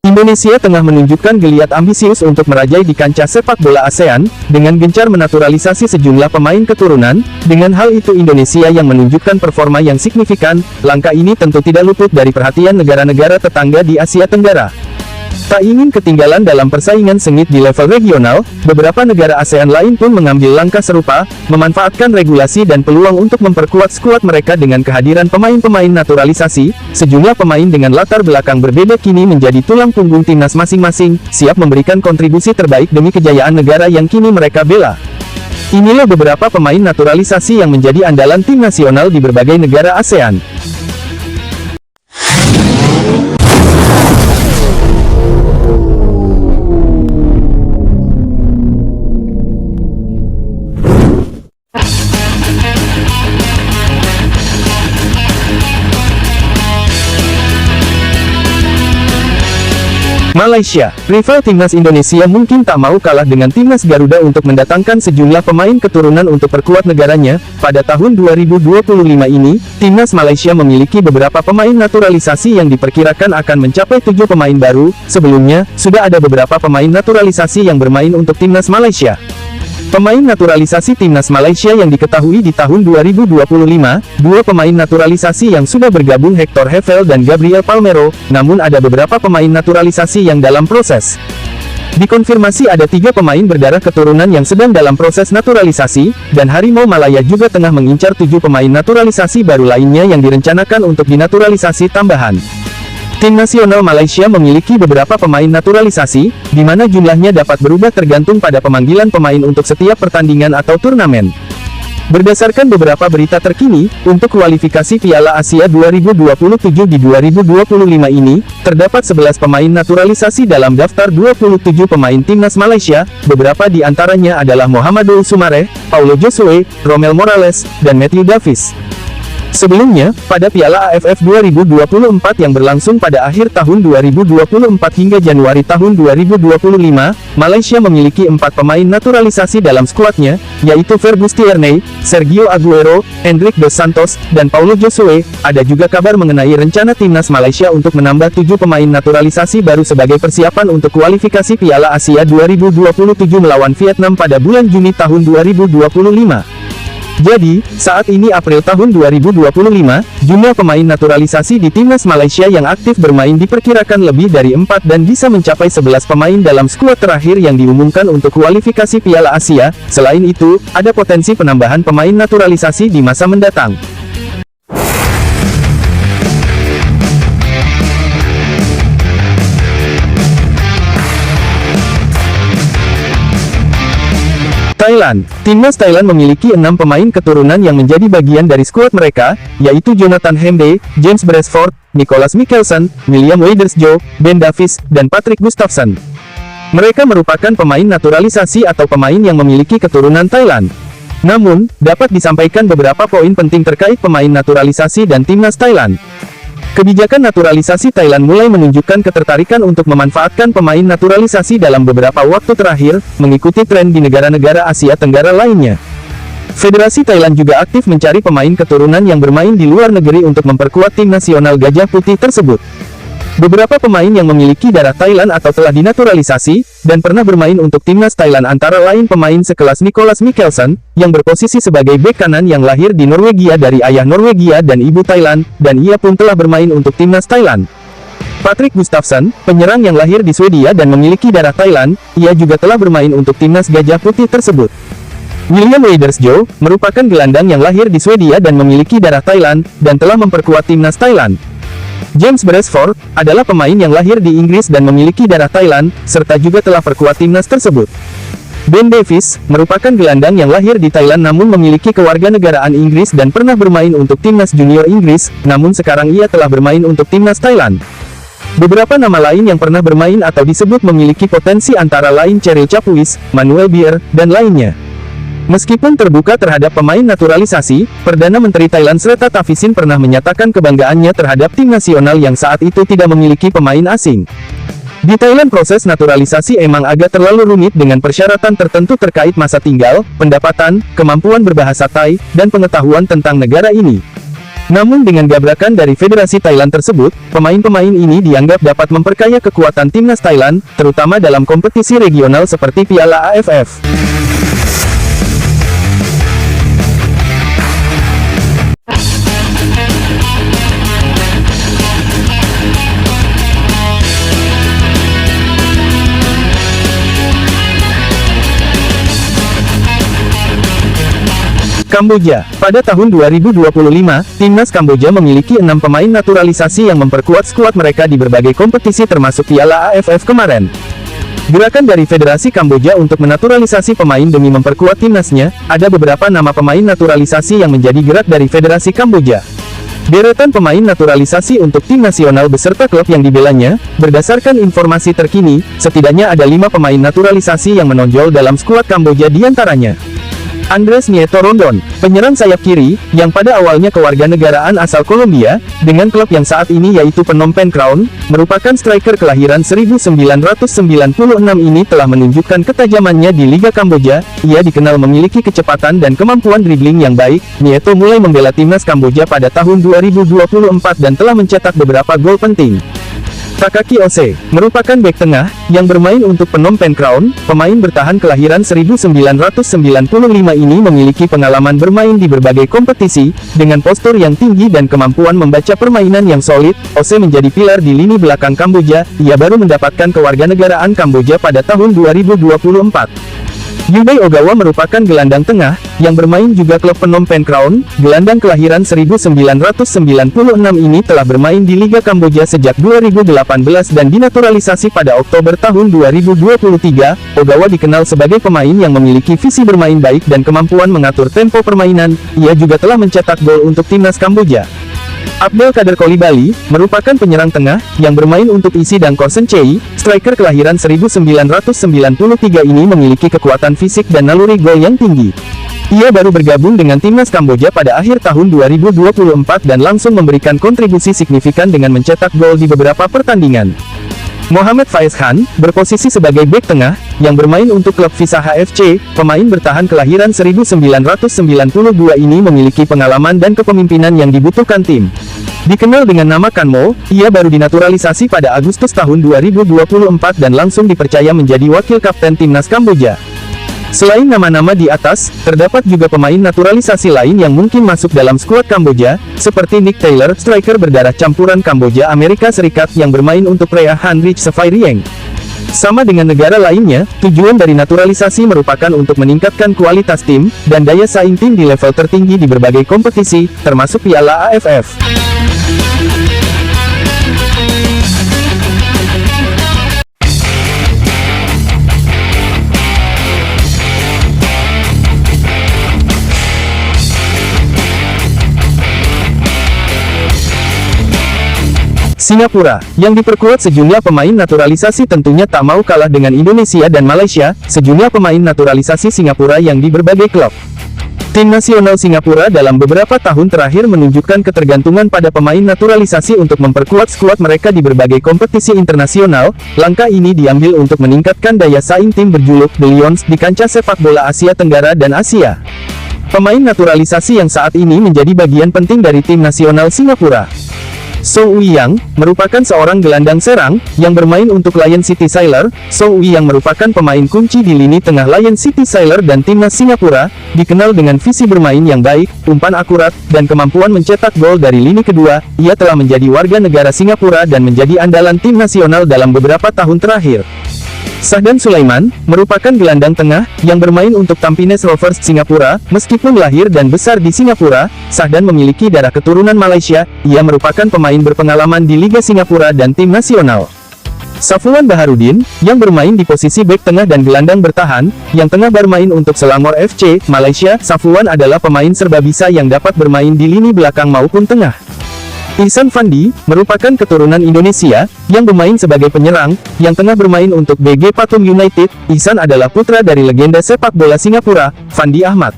Indonesia tengah menunjukkan geliat ambisius untuk merajai di kancah sepak bola ASEAN, dengan gencar menaturalisasi sejumlah pemain keturunan. Dengan hal itu Indonesia yang menunjukkan performa yang signifikan, langkah ini tentu tidak luput dari perhatian negara-negara tetangga di Asia Tenggara. Tak ingin ketinggalan dalam persaingan sengit di level regional, beberapa negara ASEAN lain pun mengambil langkah serupa, memanfaatkan regulasi dan peluang untuk memperkuat skuad mereka dengan kehadiran pemain-pemain naturalisasi. Sejumlah pemain dengan latar belakang berbeda kini menjadi tulang punggung timnas masing-masing, siap memberikan kontribusi terbaik demi kejayaan negara yang kini mereka bela. Inilah beberapa pemain naturalisasi yang menjadi andalan tim nasional di berbagai negara ASEAN. Malaysia, rival timnas Indonesia mungkin tak mau kalah dengan timnas Garuda untuk mendatangkan sejumlah pemain keturunan untuk perkuat negaranya. Pada tahun 2025 ini, timnas Malaysia memiliki beberapa pemain naturalisasi yang diperkirakan akan mencapai 7 pemain baru. Sebelumnya, sudah ada beberapa pemain naturalisasi yang bermain untuk timnas Malaysia. Pemain naturalisasi timnas Malaysia yang diketahui di tahun 2025, dua pemain naturalisasi yang sudah bergabung Hector Hevel dan Gabriel Palmero, namun ada beberapa pemain naturalisasi yang dalam proses. Dikonfirmasi ada 3 pemain berdarah keturunan yang sedang dalam proses naturalisasi, dan Harimau Malaya juga tengah mengincar 7 pemain naturalisasi baru lainnya yang direncanakan untuk dinaturalisasi tambahan. Tim nasional Malaysia memiliki beberapa pemain naturalisasi, di mana jumlahnya dapat berubah tergantung pada pemanggilan pemain untuk setiap pertandingan atau turnamen. Berdasarkan beberapa berita terkini, untuk kualifikasi Piala Asia 2027 di 2025 ini, terdapat 11 pemain naturalisasi dalam daftar 27 pemain timnas Malaysia. Beberapa di antaranya adalah Mohamedou Soumaré, Paulo Josue, Romel Morales, dan Matthew Davis. Sebelumnya, pada Piala AFF 2024 yang berlangsung pada akhir tahun 2024 hingga Januari tahun 2025, Malaysia memiliki 4 pemain naturalisasi dalam skuadnya, yaitu Fergus Tierney, Sergio Aguero, Endrick Dos Santos, dan Paulo Josue. Ada juga kabar mengenai rencana timnas Malaysia untuk menambah 7 pemain naturalisasi baru sebagai persiapan untuk kualifikasi Piala Asia 2027 melawan Vietnam pada bulan Juni tahun 2025. Jadi, saat ini April tahun 2025, jumlah pemain naturalisasi di timnas Malaysia yang aktif bermain diperkirakan lebih dari 4 dan bisa mencapai 11 pemain dalam skuad terakhir yang diumumkan untuk kualifikasi Piala Asia. Selain itu, ada potensi penambahan pemain naturalisasi di masa mendatang. Thailand. Timnas Thailand memiliki 6 pemain keturunan yang menjadi bagian dari skuad mereka, yaitu Jonathan Hemde, James Beresford, Nicholas Mikkelsen, William Weidersjo, Ben Davies, dan Patrick Gustafsson. Mereka merupakan pemain naturalisasi atau pemain yang memiliki keturunan Thailand. Namun, dapat disampaikan beberapa poin penting terkait pemain naturalisasi dan timnas Thailand. Kebijakan naturalisasi Thailand mulai menunjukkan ketertarikan untuk memanfaatkan pemain naturalisasi dalam beberapa waktu terakhir, mengikuti tren di negara-negara Asia Tenggara lainnya. Federasi Thailand juga aktif mencari pemain keturunan yang bermain di luar negeri untuk memperkuat tim nasional Gajah Putih tersebut. Beberapa pemain yang memiliki darah Thailand atau telah dinaturalisasi, dan pernah bermain untuk timnas Thailand antara lain pemain sekelas Nicholas Mikkelsen, yang berposisi sebagai bek kanan yang lahir di Norwegia dari ayah Norwegia dan ibu Thailand, dan ia pun telah bermain untuk timnas Thailand. Patrick Gustafsson, penyerang yang lahir di Swedia dan memiliki darah Thailand, ia juga telah bermain untuk timnas Gajah Putih tersebut. William Weidersjo, merupakan gelandang yang lahir di Swedia dan memiliki darah Thailand, dan telah memperkuat timnas Thailand. James Beresford, adalah pemain yang lahir di Inggris dan memiliki darah Thailand, serta juga telah perkuat timnas tersebut. Ben Davies, merupakan gelandang yang lahir di Thailand namun memiliki kewarganegaraan Inggris dan pernah bermain untuk timnas junior Inggris, namun sekarang ia telah bermain untuk timnas Thailand. Beberapa nama lain yang pernah bermain atau disebut memiliki potensi antara lain Cheryl Chapuis, Manuel Bier, dan lainnya. Meskipun terbuka terhadap pemain naturalisasi, Perdana Menteri Thailand Srettha Thavisin pernah menyatakan kebanggaannya terhadap tim nasional yang saat itu tidak memiliki pemain asing. Di Thailand proses naturalisasi emang agak terlalu rumit dengan persyaratan tertentu terkait masa tinggal, pendapatan, kemampuan berbahasa Thai, dan pengetahuan tentang negara ini. Namun dengan gebrakan dari Federasi Thailand tersebut, pemain-pemain ini dianggap dapat memperkaya kekuatan timnas Thailand, terutama dalam kompetisi regional seperti Piala AFF. Kamboja. Pada tahun 2025, timnas Kamboja memiliki 6 pemain naturalisasi yang memperkuat skuad mereka di berbagai kompetisi termasuk Piala AFF kemarin. Gerakan dari Federasi Kamboja untuk menaturalisasi pemain demi memperkuat timnasnya, ada beberapa nama pemain naturalisasi yang menjadi gerak dari Federasi Kamboja. Deretan pemain naturalisasi untuk tim nasional beserta klub yang dibelanya, berdasarkan informasi terkini, setidaknya ada 5 pemain naturalisasi yang menonjol dalam skuad Kamboja diantaranya. Andres Nieto Rondon, penyerang sayap kiri, yang pada awalnya kewarganegaraan asal Kolombia, dengan klub yang saat ini yaitu Phnom Penh Crown, merupakan striker kelahiran 1996 ini telah menunjukkan ketajamannya di Liga Kamboja. Ia dikenal memiliki kecepatan dan kemampuan dribbling yang baik. Nieto mulai membela timnas Kamboja pada tahun 2024 dan telah mencetak beberapa gol penting. Takaki Ose, merupakan bek tengah, yang bermain untuk Phnom Penh Crown, pemain bertahan kelahiran 1995 ini memiliki pengalaman bermain di berbagai kompetisi, dengan postur yang tinggi dan kemampuan membaca permainan yang solid. Ose menjadi pilar di lini belakang Kamboja. Ia baru mendapatkan kewarganegaraan Kamboja pada tahun 2024. Yubei Ogawa merupakan gelandang tengah, yang bermain juga klub Phnom Penh Crown. Gelandang kelahiran 1996 ini telah bermain di Liga Kamboja sejak 2018 dan dinaturalisasi pada Oktober tahun 2023. Ogawa dikenal sebagai pemain yang memiliki visi bermain baik dan kemampuan mengatur tempo permainan. Ia juga telah mencetak gol untuk timnas Kamboja. Abdel Kader Kolibali, merupakan penyerang tengah, yang bermain untuk Isi dan Korsen Chey. Striker kelahiran 1993 ini memiliki kekuatan fisik dan naluri gol yang tinggi. Ia baru bergabung dengan timnas Kamboja pada akhir tahun 2024 dan langsung memberikan kontribusi signifikan dengan mencetak gol di beberapa pertandingan. Mohamed Faiz Khan, berposisi sebagai bek tengah, yang bermain untuk klub Visa HFC, pemain bertahan kelahiran 1992 ini memiliki pengalaman dan kepemimpinan yang dibutuhkan tim. Dikenal dengan nama Kanmo, ia baru dinaturalisasi pada Agustus tahun 2024 dan langsung dipercaya menjadi wakil kapten timnas Kamboja. Selain nama-nama di atas, terdapat juga pemain naturalisasi lain yang mungkin masuk dalam skuad Kamboja, seperti Nick Taylor, striker berdarah campuran Kamboja Amerika Serikat yang bermain untuk Rea Hanrich Sevairieng. Sama dengan negara lainnya, tujuan dari naturalisasi merupakan untuk meningkatkan kualitas tim, dan daya saing tim di level tertinggi di berbagai kompetisi, termasuk Piala AFF. Singapura, yang diperkuat sejumlah pemain naturalisasi tentunya tak mau kalah dengan Indonesia dan Malaysia, sejumlah pemain naturalisasi Singapura yang di berbagai klub. Tim nasional Singapura dalam beberapa tahun terakhir menunjukkan ketergantungan pada pemain naturalisasi untuk memperkuat skuad mereka di berbagai kompetisi internasional. Langkah ini diambil untuk meningkatkan daya saing tim berjuluk The Lions di kancah sepak bola Asia Tenggara dan Asia. Pemain naturalisasi yang saat ini menjadi bagian penting dari tim nasional Singapura. Song Wei-yang, merupakan seorang gelandang serang, yang bermain untuk Lion City Sailor. Song Wei-yang merupakan pemain kunci di lini tengah Lion City Sailor dan timnas Singapura, dikenal dengan visi bermain yang baik, umpan akurat, dan kemampuan mencetak gol dari lini kedua. Ia telah menjadi warga negara Singapura dan menjadi andalan tim nasional dalam beberapa tahun terakhir. Sahdan Sulaiman, merupakan gelandang tengah, yang bermain untuk Tampines Rovers Singapura. Meskipun lahir dan besar di Singapura, Sahdan memiliki darah keturunan Malaysia. Ia merupakan pemain berpengalaman di Liga Singapura dan tim nasional. Safwan Baharudin, yang bermain di posisi bek tengah dan gelandang bertahan, yang tengah bermain untuk Selangor FC, Malaysia. Safwan adalah pemain serbabisa yang dapat bermain di lini belakang maupun tengah. Ihsan Fandi, merupakan keturunan Indonesia, yang bermain sebagai penyerang, yang tengah bermain untuk BG Pathum United. Ihsan adalah putra dari legenda sepak bola Singapura, Fandi Ahmad.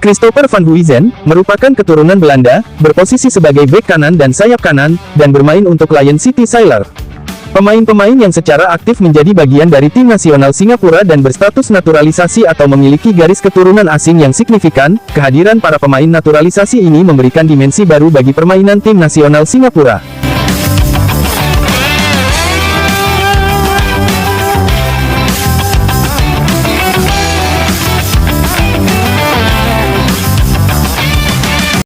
Christopher van Huizen, merupakan keturunan Belanda, berposisi sebagai bek kanan dan sayap kanan, dan bermain untuk Lion City Sailor. Pemain-pemain yang secara aktif menjadi bagian dari tim nasional Singapura dan berstatus naturalisasi atau memiliki garis keturunan asing yang signifikan, kehadiran para pemain naturalisasi ini memberikan dimensi baru bagi permainan tim nasional Singapura.